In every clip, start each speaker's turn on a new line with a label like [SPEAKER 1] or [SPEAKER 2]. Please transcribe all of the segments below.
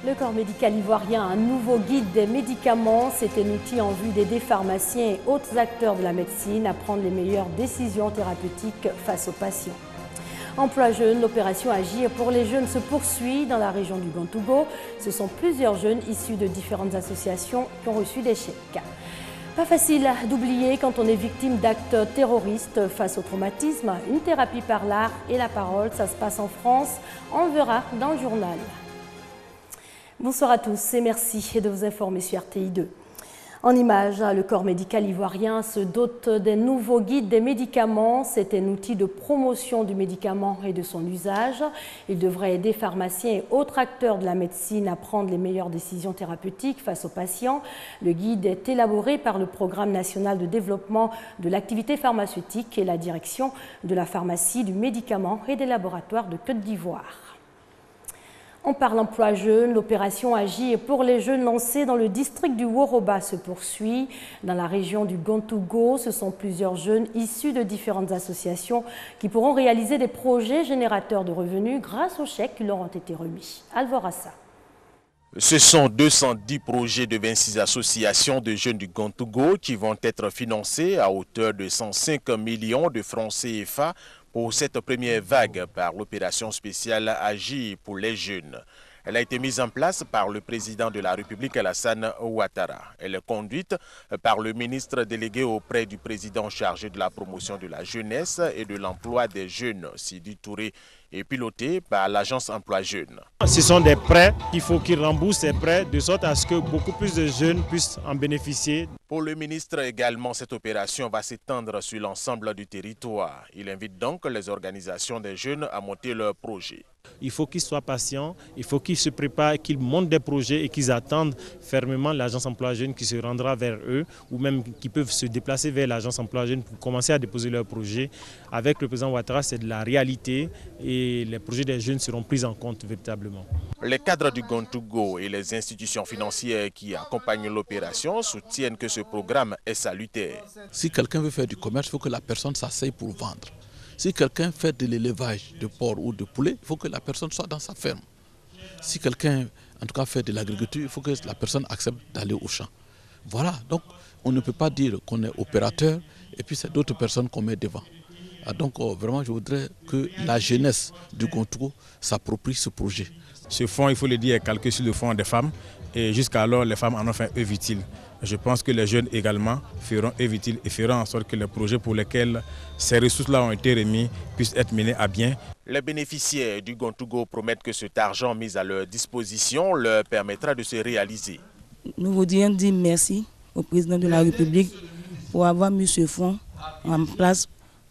[SPEAKER 1] Le corps médical ivoirien a un nouveau guide des médicaments. C'est un outil en vue d'aider pharmaciens et autres acteurs de la médecine à prendre les meilleures décisions thérapeutiques face aux patients. Emploi jeune, l'opération Agir pour les jeunes se poursuit dans la région du Gontougo. Ce sont plusieurs jeunes issus de différentes associations qui ont reçu des chèques. Pas facile d'oublier quand on est victime d'actes terroristes face au traumatisme. Une thérapie par l'art et la parole, ça se passe en France. On le verra dans le journal. Bonsoir à tous et merci de vous informer sur RTI 2. En images, le corps médical ivoirien se dote des nouveaux guides des médicaments. C'est un outil de promotion du médicament et de son usage. Il devrait aider pharmaciens et autres acteurs de la médecine à prendre les meilleures décisions thérapeutiques face aux patients. Le guide est élaboré par le Programme national de développement de l'activité pharmaceutique et la direction de la pharmacie, du médicament et des laboratoires de Côte d'Ivoire. On parle emploi jeune, l'opération Agir pour les jeunes lancée dans le district du Woroba se poursuit. Dans la région du Gontougo, ce sont plusieurs jeunes issus de différentes associations qui pourront réaliser des projets générateurs de revenus grâce aux chèques qui leur ont été remis. Alvorassa.
[SPEAKER 2] Ce sont 210 projets de 26 associations de jeunes du Gontougo qui vont être financés à hauteur de 105 millions de francs CFA pour cette première vague par l'opération spéciale Agir pour les jeunes. Elle a été mise en place par le président de la République, Alassane Ouattara. Elle est conduite par le ministre délégué auprès du président chargé de la promotion de la jeunesse et de l'emploi des jeunes, Sidi Touré, et pilotée par l'agence Emploi Jeunes.
[SPEAKER 3] Ce sont des prêts, il faut qu'ils remboursent ces prêts de sorte à ce que beaucoup plus de jeunes puissent en bénéficier.
[SPEAKER 2] Pour le ministre également, cette opération va s'étendre sur l'ensemble du territoire. Il invite donc les organisations des jeunes à monter leurs projets.
[SPEAKER 3] Il faut qu'ils soient patients, il faut qu'ils se préparent, qu'ils montent des projets et qu'ils attendent fermement l'agence Emploi Jeunes qui se rendra vers eux ou même qui peuvent se déplacer vers l'agence Emploi Jeunes pour commencer à déposer leurs projets. Avec le président Ouattara, c'est de la réalité et les projets des jeunes seront pris en compte véritablement.
[SPEAKER 2] Les cadres du Gontougo et les institutions financières qui accompagnent l'opération soutiennent que ce programme est salutaire.
[SPEAKER 4] Si quelqu'un veut faire du commerce, il faut que la personne s'asseye pour vendre. Si quelqu'un fait de l'élevage de porc ou de poulet, il faut que la personne soit dans sa ferme. Si quelqu'un, en tout cas, fait de l'agriculture, il faut que la personne accepte d'aller au champ. Voilà, donc on ne peut pas dire qu'on est opérateur et puis c'est d'autres personnes qu'on met devant. Donc vraiment, je voudrais que la jeunesse du Gontougo s'approprie ce projet.
[SPEAKER 5] Ce fonds, il faut le dire, est calqué sur le fonds des femmes et jusqu'alors les femmes en ont fait œuvre utile. Je pense que les jeunes également feront œuvre utile et feront en sorte que les projets pour lesquels ces ressources-là ont été remis puissent être menés à bien.
[SPEAKER 2] Les bénéficiaires du Gontougo promettent que cet argent mis à leur disposition leur permettra de se réaliser.
[SPEAKER 6] Nous voudrions dire merci au président de la République pour avoir mis ce fonds en place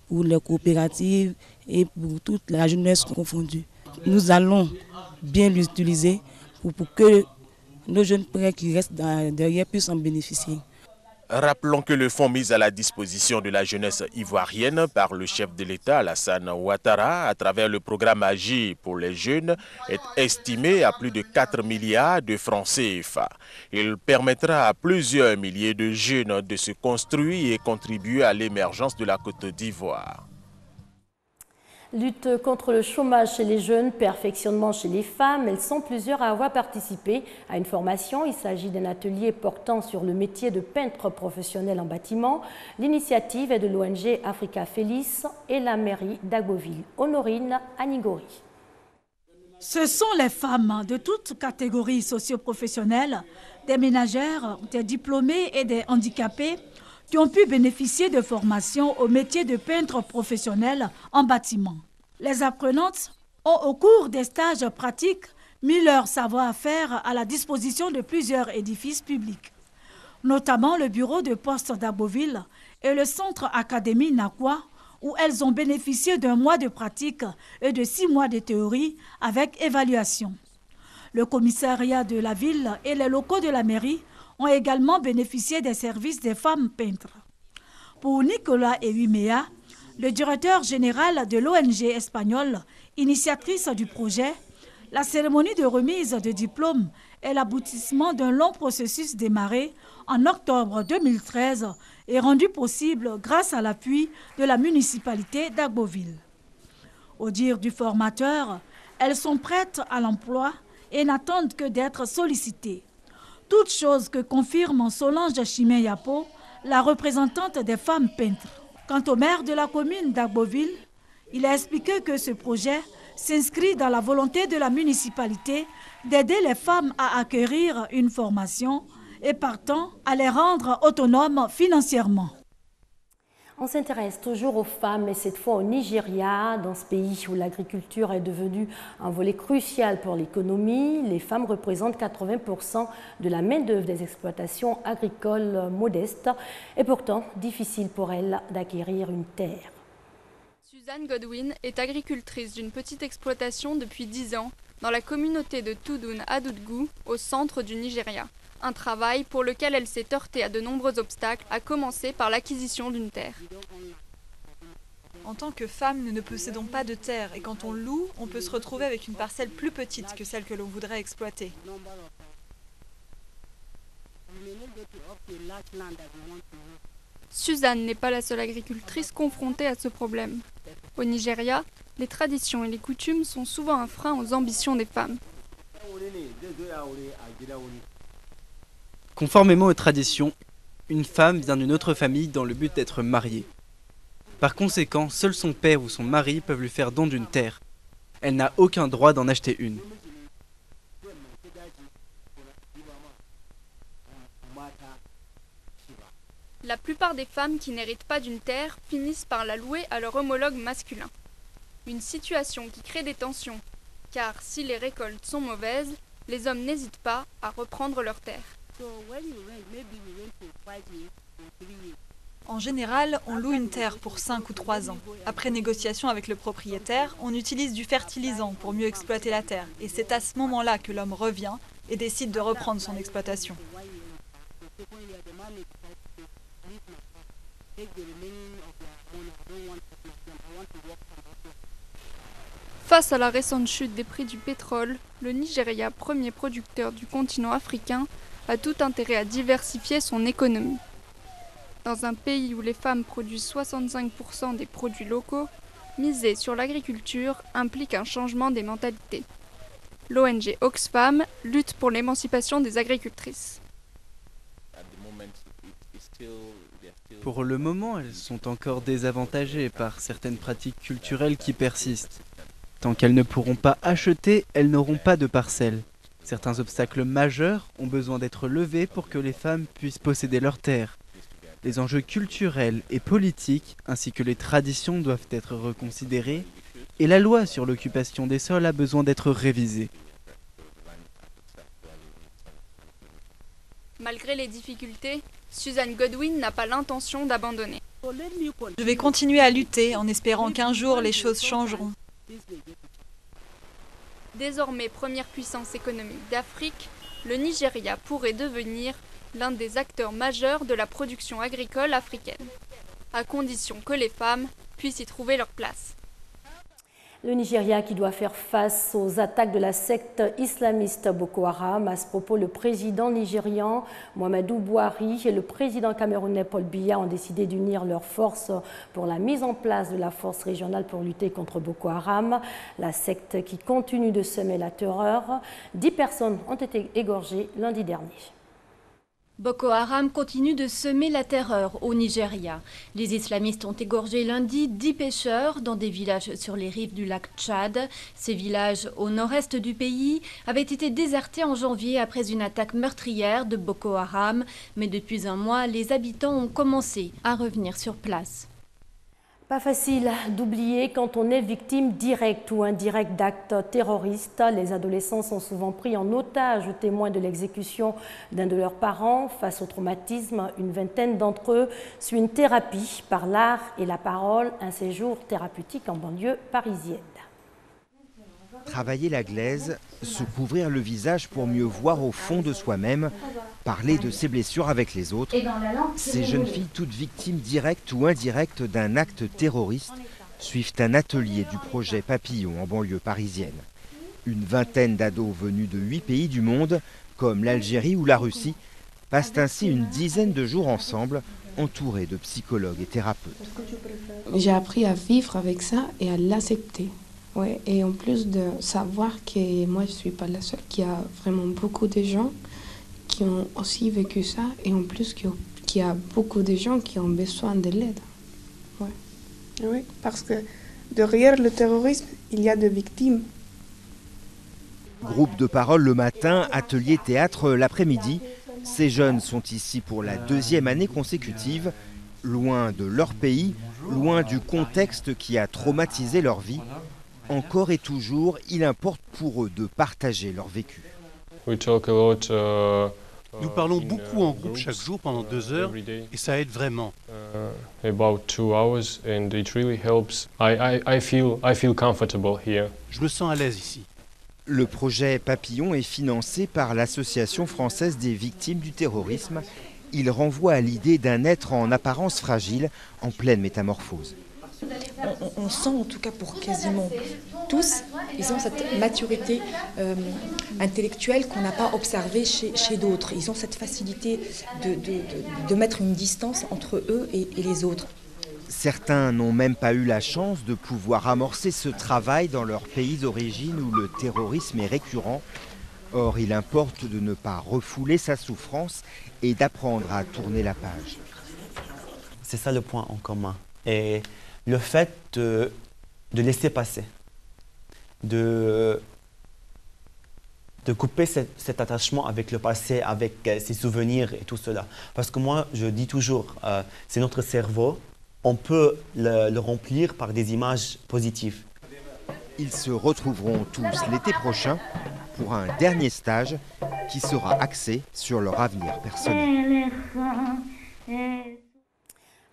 [SPEAKER 6] pour les coopératives et pour toute la jeunesse confondue. Nous allons bien l'utiliser pour que nos jeunes prêts qui restent derrière puissent en bénéficier.
[SPEAKER 2] Rappelons que le fonds mis à la disposition de la jeunesse ivoirienne par le chef de l'État, Alassane Ouattara, à travers le programme Agir pour les jeunes, est estimé à plus de 4 milliards de francs CFA. Il permettra à plusieurs milliers de jeunes de se construire et contribuer à l'émergence de la Côte d'Ivoire.
[SPEAKER 1] Lutte contre le chômage chez les jeunes, perfectionnement chez les femmes, elles sont plusieurs à avoir participé à une formation. Il s'agit d'un atelier portant sur le métier de peintre professionnel en bâtiment. L'initiative est de l'ONG Africa Feliz et la mairie d'Agboville. Honorine Anigori.
[SPEAKER 7] Ce sont les femmes de toutes catégories socio-professionnelles, des ménagères, des diplômés et des handicapés qui ont pu bénéficier de formations au métier de peintre professionnel en bâtiment. Les apprenantes ont, au cours des stages pratiques, mis leur savoir-faire à la disposition de plusieurs édifices publics, notamment le bureau de poste d'Agboville et le centre académie Nakwa, où elles ont bénéficié d'1 mois de pratique et de 6 mois de théorie avec évaluation. Le commissariat de la ville et les locaux de la mairie ont également bénéficié des services des femmes peintres. Pour Nicolas Ewimea, le directeur général de l'ONG espagnole, initiatrice du projet, la cérémonie de remise de diplôme est l'aboutissement d'un long processus démarré en octobre 2013 et rendu possible grâce à l'appui de la municipalité d'Agboville. Au dire du formateur, elles sont prêtes à l'emploi et n'attendent que d'être sollicitées. Toute chose que confirme Solange Chimé-Yapo, la représentante des femmes peintres. Quant au maire de la commune d'Agboville, il a expliqué que ce projet s'inscrit dans la volonté de la municipalité d'aider les femmes à acquérir une formation et partant à les rendre autonomes financièrement.
[SPEAKER 1] On s'intéresse toujours aux femmes, mais cette fois au Nigeria, dans ce pays où l'agriculture est devenue un volet crucial pour l'économie. Les femmes représentent 80% de la main-d'œuvre des exploitations agricoles modestes et pourtant difficile pour elles d'acquérir une terre.
[SPEAKER 8] Suzanne Godwin est agricultrice d'une petite exploitation depuis 10 ans dans la communauté de Tudun Adudgu, au centre du Nigeria. Un travail pour lequel elle s'est heurtée à de nombreux obstacles, à commencer par l'acquisition d'une terre.
[SPEAKER 9] En tant que femme, nous ne possédons pas de terre et quand on loue, on peut se retrouver avec une parcelle plus petite que celle que l'on voudrait exploiter.
[SPEAKER 8] Suzanne n'est pas la seule agricultrice confrontée à ce problème. Au Nigeria, les traditions et les coutumes sont souvent un frein aux ambitions des femmes.
[SPEAKER 10] Conformément aux traditions, une femme vient d'une autre famille dans le but d'être mariée. Par conséquent, seul son père ou son mari peuvent lui faire don d'une terre. Elle n'a aucun droit d'en acheter une.
[SPEAKER 8] La plupart des femmes qui n'héritent pas d'une terre finissent par la louer à leur homologue masculin. Une situation qui crée des tensions, car si les récoltes sont mauvaises, les hommes n'hésitent pas à reprendre leur terre.
[SPEAKER 9] En général, on loue une terre pour 5 ou 3 ans. Après négociation avec le propriétaire, on utilise du fertilisant pour mieux exploiter la terre. Et c'est à ce moment-là que l'homme revient et décide de reprendre son exploitation.
[SPEAKER 8] Face à la récente chute des prix du pétrole, le Nigeria, premier producteur du continent africain, a tout intérêt à diversifier son économie. Dans un pays où les femmes produisent 65% des produits locaux, miser sur l'agriculture implique un changement des mentalités. L'ONG Oxfam lutte pour l'émancipation des agricultrices.
[SPEAKER 10] Pour le moment, elles sont encore désavantagées par certaines pratiques culturelles qui persistent. Tant qu'elles ne pourront pas acheter, elles n'auront pas de parcelles. Certains obstacles majeurs ont besoin d'être levés pour que les femmes puissent posséder leurs terres. Les enjeux culturels et politiques, ainsi que les traditions doivent être reconsidérés, et la loi sur l'occupation des sols a besoin d'être révisée.
[SPEAKER 8] Malgré les difficultés, Suzanne Godwin n'a pas l'intention d'abandonner.
[SPEAKER 9] Je vais continuer à lutter en espérant qu'un jour les choses changeront.
[SPEAKER 8] Désormais première puissance économique d'Afrique, le Nigeria pourrait devenir l'un des acteurs majeurs de la production agricole africaine, à condition que les femmes puissent y trouver leur place.
[SPEAKER 1] Le Nigeria qui doit faire face aux attaques de la secte islamiste Boko Haram. À ce propos, le président nigérian Muhammadu Buhari et le président camerounais Paul Biya ont décidé d'unir leurs forces pour la mise en place de la force régionale pour lutter contre Boko Haram, la secte qui continue de semer la terreur. 10 personnes ont été égorgées lundi dernier.
[SPEAKER 11] Boko Haram continue de semer la terreur au Nigeria. Les islamistes ont égorgé lundi 10 pêcheurs dans des villages sur les rives du lac Tchad. Ces villages au nord-est du pays avaient été désertés en janvier après une attaque meurtrière de Boko Haram. Mais depuis un mois, les habitants ont commencé à revenir sur place.
[SPEAKER 1] Pas facile d'oublier quand on est victime directe ou indirecte d'actes terroristes. Les adolescents sont souvent pris en otage, témoins de l'exécution d'un de leurs parents. Face au traumatisme, une vingtaine d'entre eux suivent une thérapie par l'art et la parole, un séjour thérapeutique en banlieue parisienne.
[SPEAKER 12] Travailler la glaise, se couvrir le visage pour mieux voir au fond de soi-même, parler de ses blessures avec les autres. Ces jeunes filles, toutes victimes directes ou indirectes d'un acte terroriste, suivent un atelier du projet Papillon en banlieue parisienne. Une vingtaine d'ados venus de 8 pays du monde, comme l'Algérie ou la Russie, passent ainsi une dizaine de jours ensemble, entourés de psychologues et thérapeutes.
[SPEAKER 13] J'ai appris à vivre avec ça et à l'accepter. Ouais, et en plus de savoir que moi je ne suis pas la seule, qu'il y a vraiment beaucoup de gens qui ont aussi vécu ça, et en plus qu'il y a beaucoup de gens qui ont besoin de l'aide. Ouais.
[SPEAKER 14] Oui, parce que derrière le terrorisme, il y a des victimes.
[SPEAKER 12] Groupe de parole le matin, atelier théâtre l'après-midi. Ces jeunes sont ici pour la 2e année consécutive, loin de leur pays, loin du contexte qui a traumatisé leur vie. Encore et toujours, il importe pour eux de partager leur vécu.
[SPEAKER 15] Nous parlons beaucoup en groupe chaque jour pendant 2 heures et ça aide vraiment. Je me sens à l'aise ici.
[SPEAKER 12] Le projet Papillon est financé par l'Association française des victimes du terrorisme. Il renvoie à l'idée d'un être en apparence fragile, en pleine métamorphose.
[SPEAKER 16] On sent en tout cas pour quasiment tous, ils ont cette maturité intellectuelle qu'on n'a pas observée chez d'autres. Ils ont cette facilité de mettre une distance entre eux et les autres.
[SPEAKER 12] Certains n'ont même pas eu la chance de pouvoir amorcer ce travail dans leur pays d'origine où le terrorisme est récurrent. Or, il importe de ne pas refouler sa souffrance et d'apprendre à tourner la page.
[SPEAKER 17] C'est ça le point en commun. Et le fait de laisser passer, de couper cet attachement avec le passé, avec ses souvenirs et tout cela. Parce que moi, je dis toujours, c'est notre cerveau, on peut le remplir par des images positives.
[SPEAKER 12] Ils se retrouveront tous l'été prochain pour un dernier stage qui sera axé sur leur avenir personnel.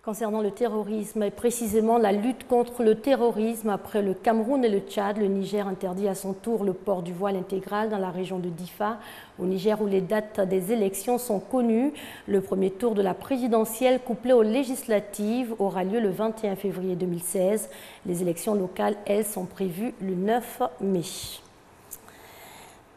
[SPEAKER 1] Concernant le terrorisme et précisément la lutte contre le terrorisme, après le Cameroun et le Tchad, le Niger interdit à son tour le port du voile intégral dans la région de Difa, au Niger où les dates des élections sont connues. Le premier tour de la présidentielle couplé aux législatives aura lieu le 21 février 2016. Les élections locales, elles, sont prévues le 9 mai.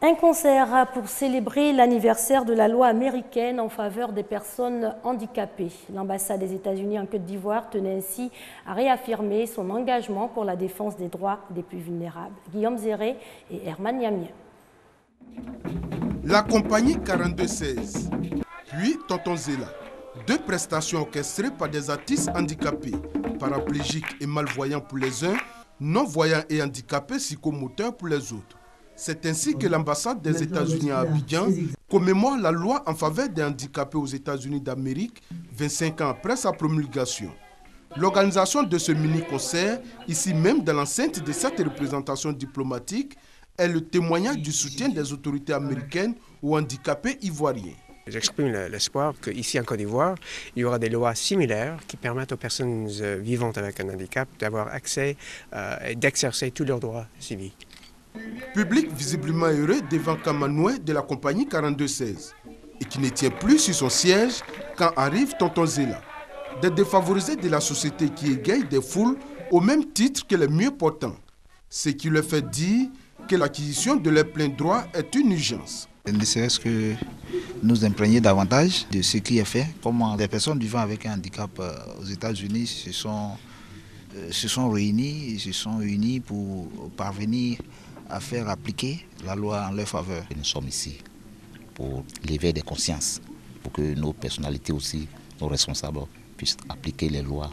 [SPEAKER 1] Un concert pour célébrer l'anniversaire de la loi américaine en faveur des personnes handicapées. L'ambassade des États-Unis en Côte d'Ivoire tenait ainsi à réaffirmer son engagement pour la défense des droits des plus vulnérables. Guillaume Zéré et Herman Yamien.
[SPEAKER 18] La compagnie 4216, puis Tonton Zéla, 2 prestations orchestrées par des artistes handicapés, paraplégiques et malvoyants pour les uns, non-voyants et handicapés psychomoteurs pour les autres. C'est ainsi que l'ambassade des États-Unis à Abidjan commémore la loi en faveur des handicapés aux États-Unis d'Amérique, 25 ans après sa promulgation. L'organisation de ce mini-concert, ici même dans l'enceinte de cette représentation diplomatique, est le témoignage du soutien des autorités américaines aux handicapés ivoiriens.
[SPEAKER 19] J'exprime l'espoir qu'ici en Côte d'Ivoire, il y aura des lois similaires qui permettent aux personnes vivantes avec un handicap d'avoir accès et d'exercer tous leurs droits civiques.
[SPEAKER 18] Public visiblement heureux devant Kamanoué de la compagnie 4216 et qui ne tient plus sur son siège quand arrive Tonton Zéla. Des défavorisés de la société qui égayent des foules au même titre que les mieux portants, ce qui leur fait dire que l'acquisition de leurs pleins droits est une urgence.
[SPEAKER 20] Ne serait-ce que nous imprégner davantage de ce qui est fait, comment les personnes vivant avec un handicap aux États-Unis se sont unis pour parvenir à faire appliquer la loi en leur faveur.
[SPEAKER 21] Nous sommes ici pour l'éveil des consciences, pour que nos personnalités aussi, nos responsables, puissent appliquer les lois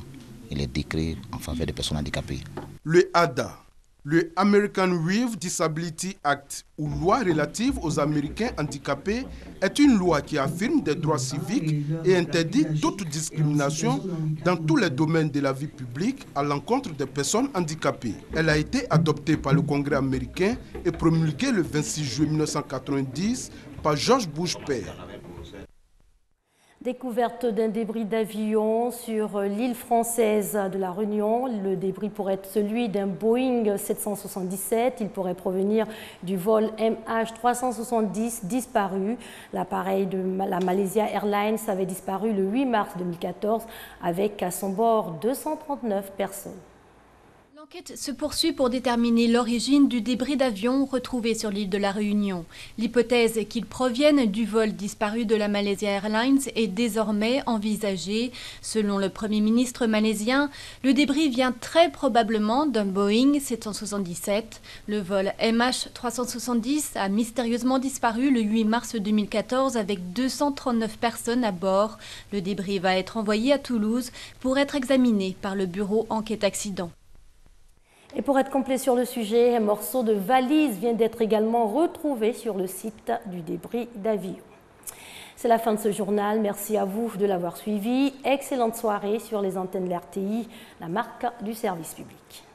[SPEAKER 21] et les décrets en faveur des personnes handicapées.
[SPEAKER 18] Le ADA, le American with Disability Act, ou loi relative aux Américains handicapés, est une loi qui affirme des droits civiques et interdit toute discrimination dans tous les domaines de la vie publique à l'encontre des personnes handicapées. Elle a été adoptée par le Congrès américain et promulguée le 26 juillet 1990 par George Bush père.
[SPEAKER 1] Découverte d'un débris d'avion sur l'île française de la Réunion. Le débris pourrait être celui d'un Boeing 777. Il pourrait provenir du vol MH370 disparu. L'appareil de la Malaysia Airlines avait disparu le 8 mars 2014 avec à son bord 239 personnes.
[SPEAKER 11] L'enquête se poursuit pour déterminer l'origine du débris d'avion retrouvé sur l'île de la Réunion. L'hypothèse qu'il provienne du vol disparu de la Malaysia Airlines est désormais envisagée. Selon le Premier ministre malaisien, le débris vient très probablement d'un Boeing 777. Le vol MH370 a mystérieusement disparu le 8 mars 2014 avec 239 personnes à bord. Le débris va être envoyé à Toulouse pour être examiné par le bureau enquête accident.
[SPEAKER 1] Et pour être complet sur le sujet, un morceau de valise vient d'être également retrouvé sur le site du débris d'avion. C'est la fin de ce journal. Merci à vous de l'avoir suivi. Excellente soirée sur les antennes de l'RTI, la marque du service public.